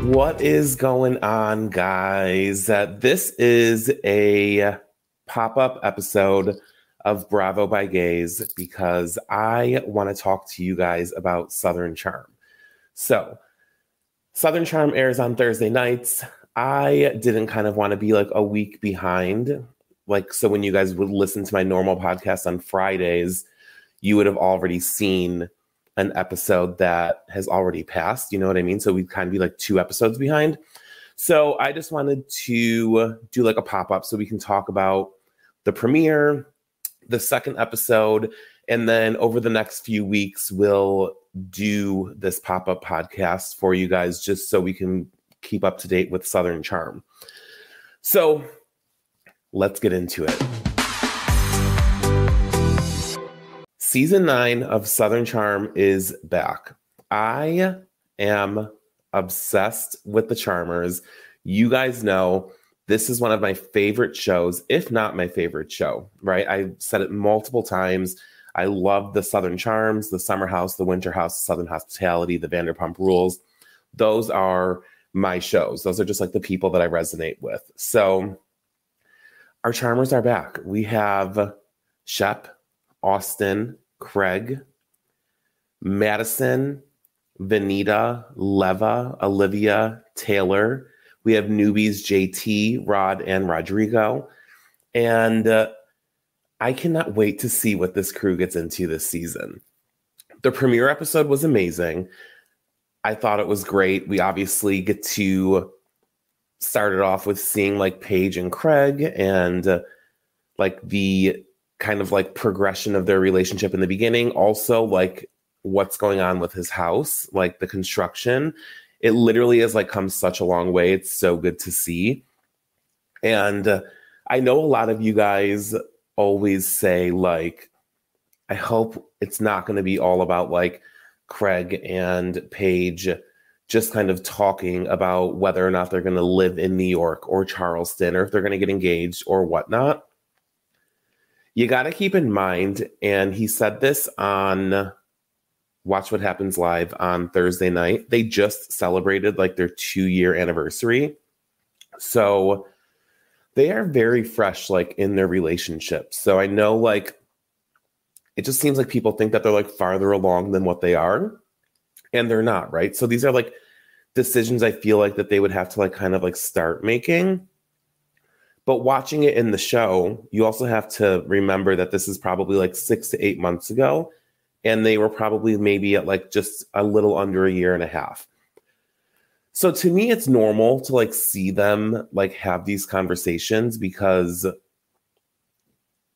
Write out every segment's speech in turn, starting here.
What is going on, guys? This is a pop-up episode of Bravo by Gays because I want to talk to you guys about Southern Charm. So, Southern Charm airs on Thursday nights. I didn't kind of want to be like a week behind. So when you guys would listen to my normal podcast on Fridays, you would have already seen an episode that has already passed. You know what I mean? So we'd kind of be like 2 episodes behind. So I just wanted to do like a pop-up so we can talk about the premiere, the second episode, and then over the next few weeks, we'll do this pop-up podcast for you guys just so we can keep up to date with Southern Charm. So let's get into it. Season 9 of Southern Charm is back. I am obsessed with the Charmers. You guys know this is one of my favorite shows, if not my favorite show, right? I've said it multiple times. I love the Southern Charms, the Summer House, the Winter House, Southern Hospitality, the Vanderpump Rules. Those are my shows. Those are just like the people that I resonate with. So our Charmers are back. We have Shep, Austin, Craig, Madison, Vanita, Leva, Olivia, Taylor. We have newbies JT, Rod, and Rodrigo. And I cannot wait to see what this crew gets into this season. The premiere episode was amazing. I thought it was great. We obviously get to start it off with seeing like Paige and Craig and like the kind of like progression of their relationship in the beginning. Also like what's going on with his house, like the construction. It literally has like come such a long way. It's so good to see. And I know a lot of you guys always say like, I hope it's not going to be all about like Craig and Paige just kind of talking about whether or not they're going to live in New York or Charleston or if they're going to get engaged or whatnot. You got to keep in mind, and he said this on Watch What Happens Live on Thursday night. They just celebrated like their 2-year anniversary. So they are very fresh, like in their relationship. So I know like, it just seems like people think that they're like farther along than what they are. And they're not, right? So these are like decisions I feel like that they would have to like kind of like start making. But watching it in the show, you also have to remember that this is probably like 6 to 8 months ago. And they were probably maybe at like just a little under a year and a half. So to me, it's normal to like see them like have these conversations because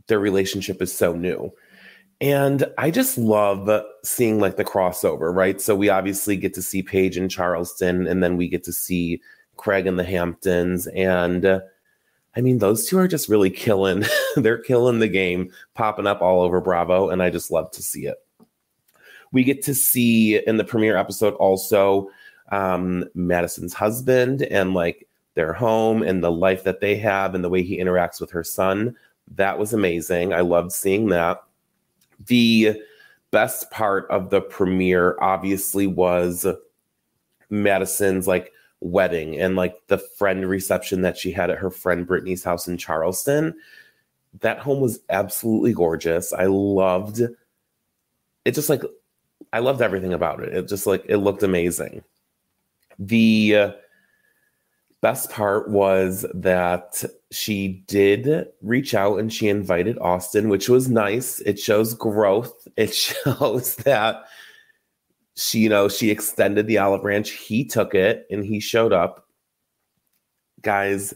their relationship is so new. And I just love seeing like the crossover, right? So we obviously get to see Paige in Charleston, and then we get to see Craig in the Hamptons. And I mean, those two are just really killing. They're killing the game, popping up all over Bravo, and I just love to see it. We get to see in the premiere episode also Madison's husband and like their home and the life that they have and the way he interacts with her son. That was amazing. I loved seeing that. The best part of the premiere obviously was Madison's like wedding and like the friend reception that she had at her friend Brittany's house in Charleston. That home was absolutely gorgeous. I loved it. Just like, I loved everything about it. It just like, it looked amazing. The best part was that she did reach out and she invited Austin, which was nice. It shows growth. It shows that she, you know, she extended the olive branch. He took it and he showed up. Guys,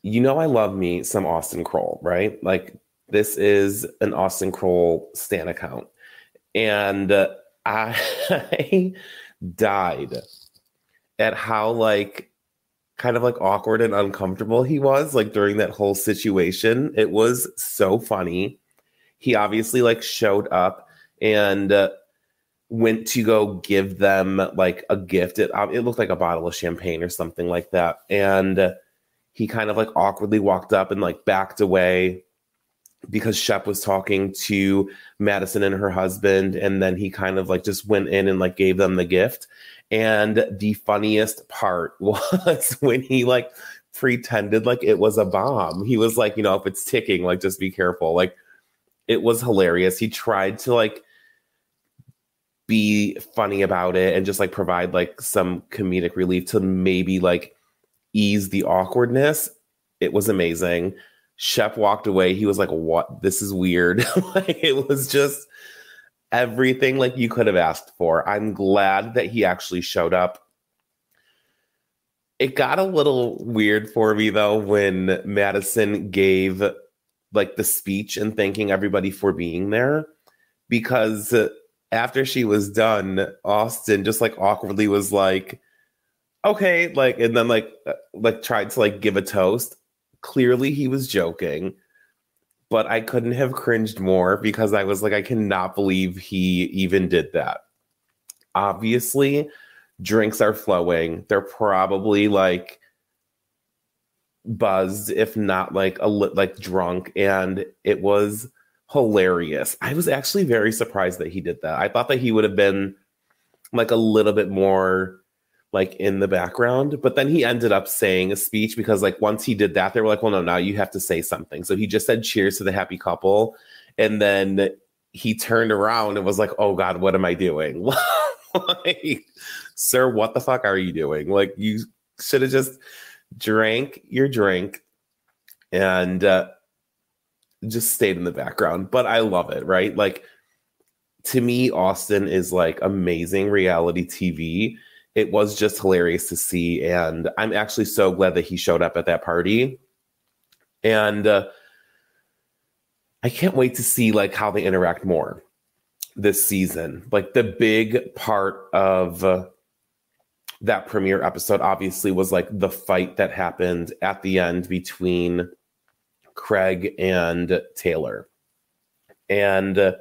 you know I love me some Austin Kroll, right? Like this is an Austin Kroll stan account. And I died at how like kind of like awkward and uncomfortable he was like during that whole situation. It was so funny. He obviously like showed up and went to go give them like a gift. It looked like a bottle of champagne or something like that. And he kind of like awkwardly walked up and like backed away. because Shep was talking to Madison and her husband, and then he kind of like just went in and like gave them the gift. And the funniest part was when he like pretended like it was a bomb. He was like, if it's ticking, like just be careful. Like, it was hilarious. He tried to like be funny about it and just like provide like some comedic relief to maybe like ease the awkwardness. It was amazing. Shep walked away. He was like, what? This is weird. Like, it was just everything like you could have asked for. I'm glad that he actually showed up. It got a little weird for me though when Madison gave like the speech and thanking everybody for being there, because after she was done, Austin just like awkwardly was like, okay, like, and then like tried to like give a toast. Clearly he was joking, but I couldn't have cringed more because I was like, I cannot believe he even did that. Obviously, drinks are flowing. They're probably like buzzed, if not like like drunk, and it was hilarious. I was actually very surprised that he did that. I thought that he would have been like a little bit more like in the background, but then he ended up saying a speech because like once he did that, they were like, well, no, now you have to say something. So he just said cheers to the happy couple, and then he turned around and was like, oh God, what am I doing? Like, sir, what the fuck are you doing? Like, you should have just drank your drink and just stayed in the background. But I love it, right? Like, to me, Austin is like amazing reality TV. It was just hilarious to see, and I'm actually so glad that he showed up at that party. And I can't wait to see like how they interact more this season. Like, the big part of that premiere episode obviously was like the fight that happened at the end between Craig and Taylor. And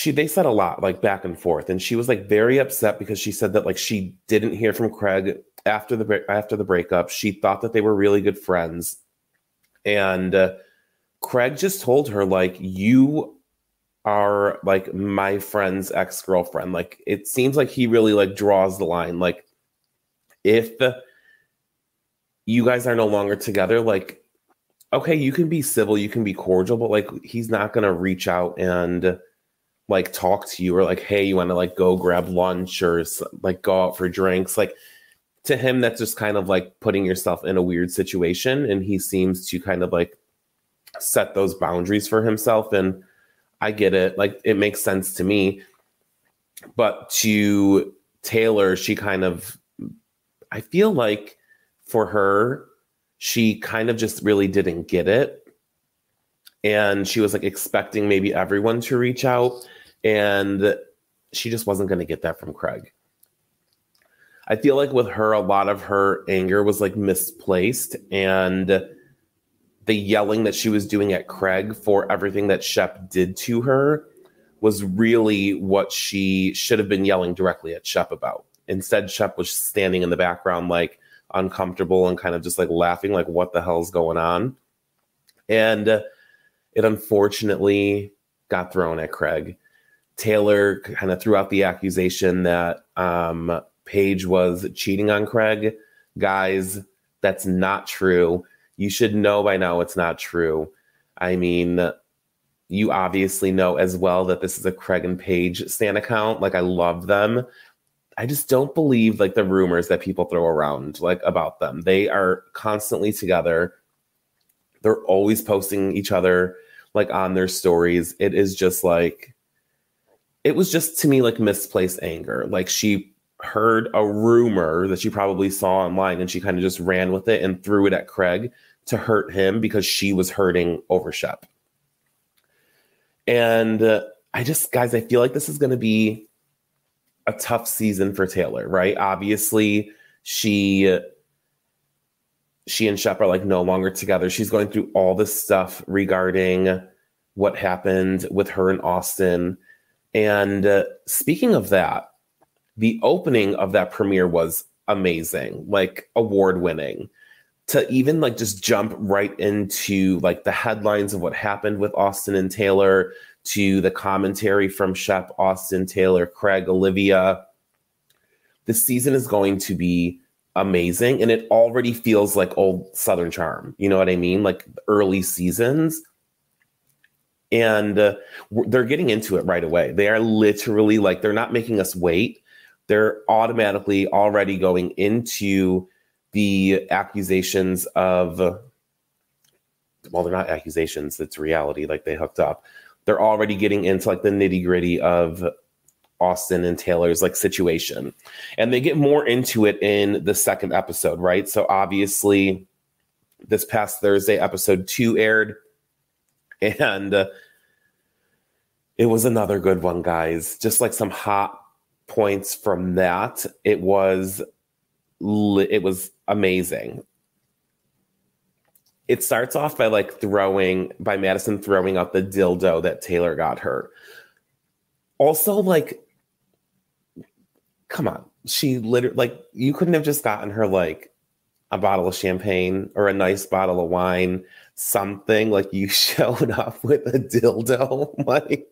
they said a lot like back and forth, and she was like very upset because she said that like she didn't hear from Craig after the breakup. She thought that they were really good friends, and Craig just told her like, you are like my friend's ex-girlfriend. Like, it seems like he really like draws the line. Like, if you guys are no longer together, like, okay, you can be civil, you can be cordial, but like, he's not gonna reach out and like talk to you or like, hey, you want to like go grab lunch or like go out for drinks. Like, to him, that's just kind of like putting yourself in a weird situation, and he seems to kind of like set those boundaries for himself. And I get it. Like, it makes sense to me. But to Taylor, she kind of, I feel like for her, she kind of just really didn't get it. And she was like expecting maybe everyone to reach out, and she just wasn't going to get that from Craig. I feel like with her, a lot of her anger was like misplaced, and the yelling that she was doing at Craig for everything that Shep did to her was really what she should have been yelling directly at Shep about. Instead, Shep was standing in the background, like uncomfortable and kind of just like laughing, like, what the hell's going on? And it unfortunately got thrown at Craig. Taylor kind of threw out the accusation that Paige was cheating on Craig. Guys, that's not true. You should know by now it's not true. I mean, you obviously know as well that this is a Craig and Paige stan account. Like, I love them. I just don't believe like the rumors that people throw around like about them. They are constantly together. They're always posting each other like on their stories. It is just like, it was just to me like misplaced anger. Like, she heard a rumor that she probably saw online and she kind of just ran with it and threw it at Craig to hurt him because she was hurting over Shep. And guys, I feel like this is going to be a tough season for Taylor, right? Obviously, she and Shep are like no longer together. She's going through all this stuff regarding what happened with her and Austin. And speaking of that, the opening of that premiere was amazing, like award winning. to even like just jump right into like the headlines of what happened with Austin and Taylor, to the commentary from Shep, Austin, Taylor, Craig, Olivia. This season is going to be amazing, and it already feels like old Southern Charm. You know what I mean? Like early seasons. And they're getting into it right away. They are literally like, they're not making us wait. They're automatically already going into the accusations of, well, they're not accusations, it's reality, like they hooked up. They're already getting into like the nitty gritty of Austin and Taylor's like situation. And they get more into it in the second episode, right? So obviously this past Thursday, episode 2 aired, and it was another good one, guys. Just like some hot points from that. It was amazing. It starts off by Madison throwing out the dildo that Taylor got her. Also, like, come on. She literally, like, you couldn't have just gotten her like a bottle of champagne or a nice bottle of wine, something. Like, you showed up with a dildo. Like,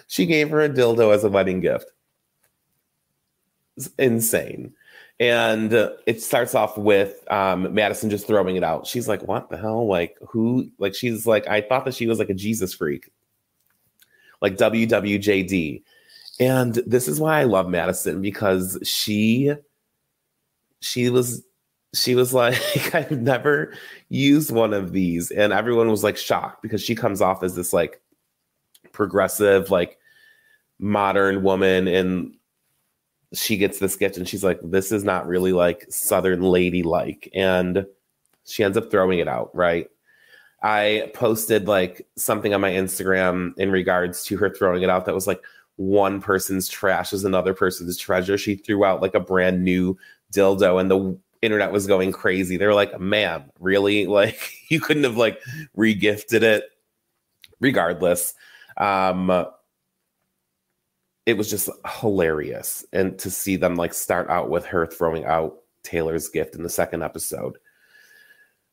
she gave her a dildo as a wedding gift. It's insane. And it starts off with Madison just throwing it out. She's like, what the hell? Like, who? Like, she's like, I thought that she was like a Jesus freak. Like WWJD. And this is why I love Madison, because she was like, I've never used one of these. And everyone was like shocked, because she comes off as this like progressive, like modern woman, and she gets this gift and she's like, this is not really like Southern lady like, and she ends up throwing it out, right? I posted like something on my Instagram in regards to her throwing it out that was like, one person's trash is another person's treasure. She threw out like a brand new dildo, and the internet was going crazy. They were like, ma'am, really? Like, you couldn't have like regifted it? Regardless, it was just hilarious. And to see them like start out with her throwing out Taylor's gift in the second episode.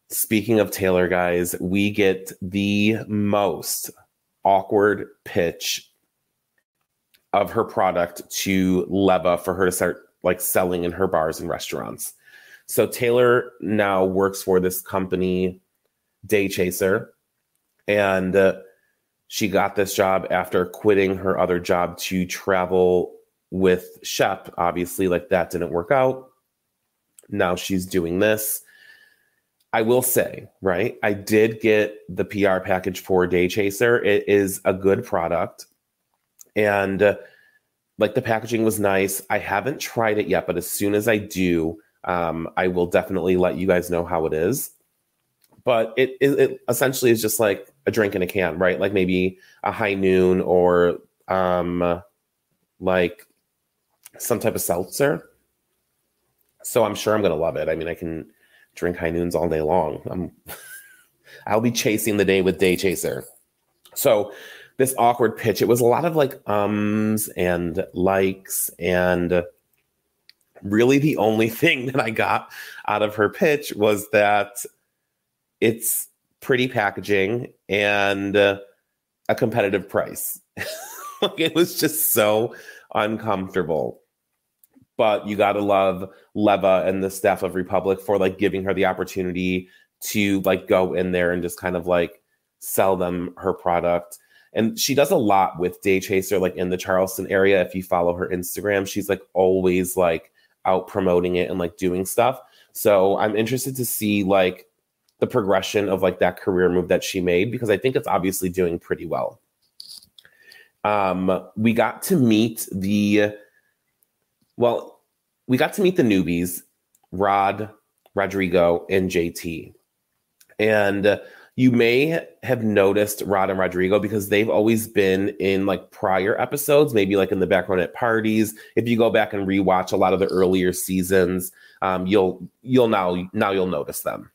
Speaking of Taylor, guys, we get the most awkward pitch of her product to Leva for her to start like selling in her bars and restaurants. So Taylor now works for this company, Day Chaser, and she got this job after quitting her other job to travel with Shep. Obviously, like, that didn't work out. Now she's doing this. I will say, right, I did get the PR package for Day Chaser. It is a good product. And like, the packaging was nice. I haven't tried it yet, but as soon as I do, I will definitely let you guys know how it is. But it essentially is just like a drink in a can, right? Like maybe a High Noon, or like some type of seltzer. So I'm sure I'm going to love it. I mean, I can drink High Noons all day long. I'll be chasing the day with Day Chaser. So this awkward pitch, it was a lot of like and likes, and really the only thing that I got out of her pitch was that it's pretty packaging and a competitive price. Like, it was just so uncomfortable. But you got to love Leva and the staff of Republic for like giving her the opportunity to like go in there and just kind of like sell them her product. And she does a lot with Day Chaser, like in the Charleston area. If you follow her Instagram, she's like always like out promoting it and like doing stuff. So I'm interested to see like the progression of like that career move that she made, because I think it's obviously doing pretty well. We got to meet the newbies, Rod, Rodrigo, and JT. And you may have noticed Rod and Rodrigo because they've always been in like prior episodes, maybe like in the background at parties. If you go back and rewatch a lot of the earlier seasons, you'll notice them.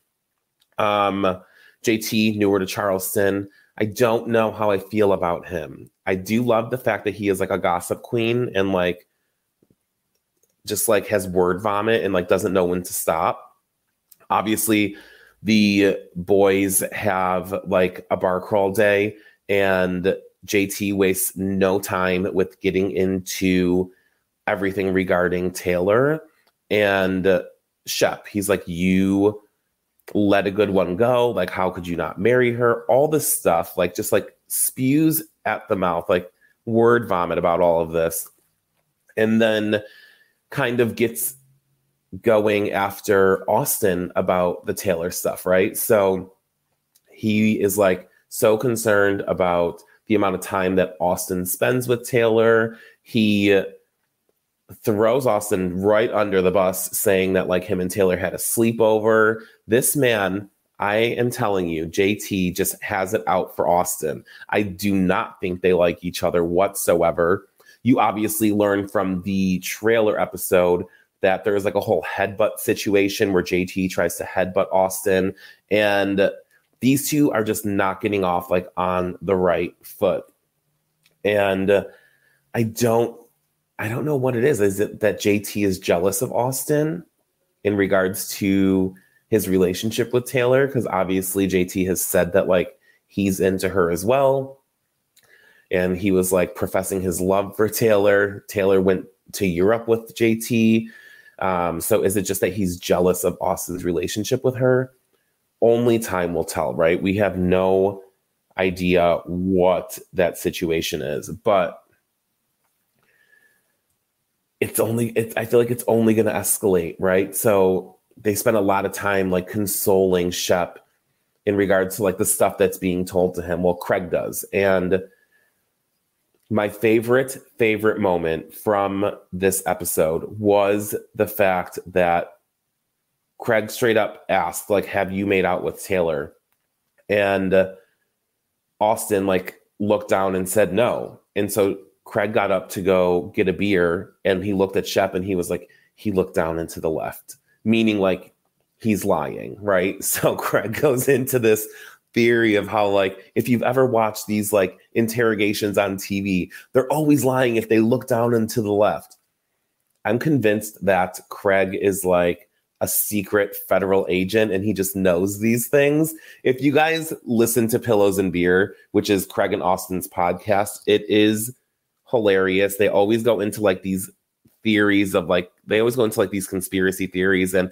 JT, newer to Charleston. I don't know how I feel about him. I do love the fact that he is like a gossip queen and like just like has word vomit and like doesn't know when to stop. Obviously, the boys have like a bar crawl day, and JT wastes no time with getting into everything regarding Taylor and Shep. He's like, you let a good one go. Like, how could you not marry her? All this stuff, like, just like spews at the mouth, like word vomit about all of this. And then kind of gets going after Austin about the Taylor stuff, right? So he is like so concerned about the amount of time that Austin spends with Taylor. He throws Austin right under the bus, saying that like him and Taylor had a sleepover. This man, I am telling you, JT just has it out for Austin. I do not think they like each other whatsoever. You obviously learn from the trailer episode that there's like a whole headbutt situation where JT tries to headbutt Austin, and these two are just not getting off like on the right foot. And I don't know what it is. Is it that JT is jealous of Austin in regards to his relationship with Taylor? Because obviously JT has said that like he's into her as well. And he was like professing his love for Taylor. Taylor went to Europe with JT. So is it just that he's jealous of Austin's relationship with her? Only time will tell, right? We have no idea what that situation is, but I feel like it's only going to escalate, right? So they spend a lot of time like consoling Shep in regards to like the stuff that's being told to him. Well, Craig does. And my favorite moment from this episode was the fact that Craig straight up asked, like, have you made out with Taylor? And Austin like looked down and said no. And so Craig got up to go get a beer, and he looked at Shep and he was like, he looked down and to the left, meaning like he's lying, right? So Craig goes into this theory of how like if you've ever watched these like interrogations on TV, they're always lying if they look down and to the left. I'm convinced that Craig is like a secret federal agent and he just knows these things. If you guys listen to Pillows and Beer, which is Craig and Austin's podcast, it is hilarious. They always go into like these theories of like, they always go into like these conspiracy theories, and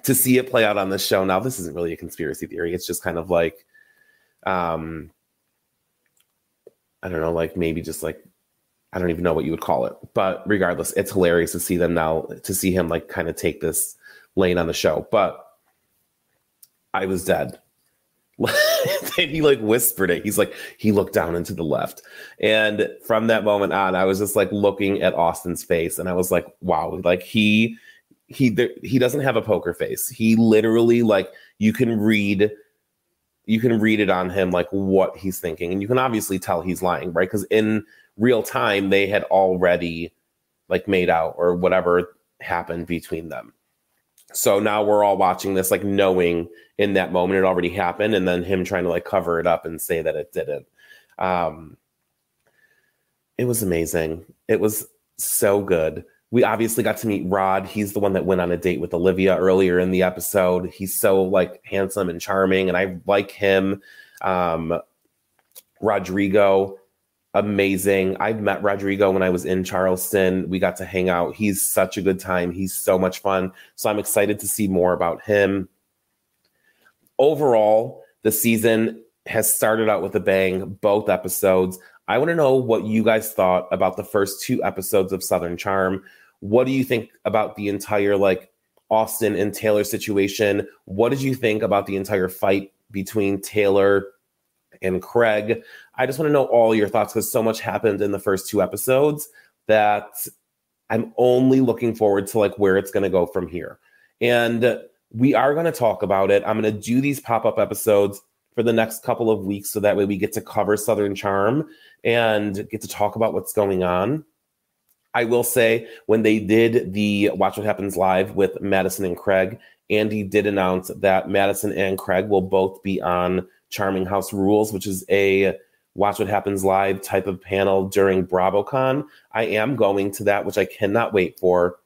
to see it play out on the show. Now, this isn't really a conspiracy theory. It's just kind of like, I don't know, like maybe just like, I don't even know what you would call it, but regardless, it's hilarious to see them now, to see him like kind of take this lane on the show. But I was dead. And he like whispered it. He's like, he looked down and to the left. And from that moment on, I was just like looking at Austin's face, and I was like, wow, like he doesn't have a poker face. He literally like, you can read it on him, like what he's thinking. And you can obviously tell he's lying, right? Because in real time, they had already like made out or whatever happened between them. So now we're all watching this, like knowing in that moment it already happened, and then him trying to like cover it up and say that it didn't. It was amazing. It was so good. We obviously got to meet Rod. He's the one that went on a date with Olivia earlier in the episode. He's so like handsome and charming, and I like him. Rodrigo, amazing. I met Rodrigo when I was in Charleston. We got to hang out. He's such a good time. He's so much fun. So I'm excited to see more about him. Overall, the season has started out with a bang, both episodes. I want to know what you guys thought about the first 2 episodes of Southern Charm. What do you think about the entire like Austin and Taylor situation? What did you think about the entire fight between Taylor and Craig? I just want to know all your thoughts, because so much happened in the first 2 episodes that I'm only looking forward to like where it's going to go from here. And we are going to talk about it. I'm going to do these pop-up episodes for the next couple of weeks, so that way we get to cover Southern Charm and get to talk about what's going on. I will say, when they did the Watch What Happens Live with Madison and Craig, Andy did announce that Madison and Craig will both be on Charming House Rules, which is a Watch What Happens Live type of panel during BravoCon. I am going to that, which I cannot wait for.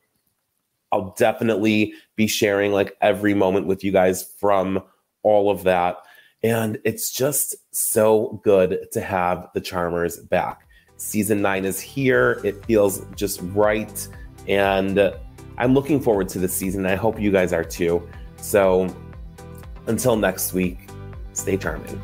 I'll definitely be sharing like every moment with you guys from all of that. And it's just so good to have the Charmers back. Season 9 is here. It feels just right. And I'm looking forward to this season. I hope you guys are too. So until next week, stay charming.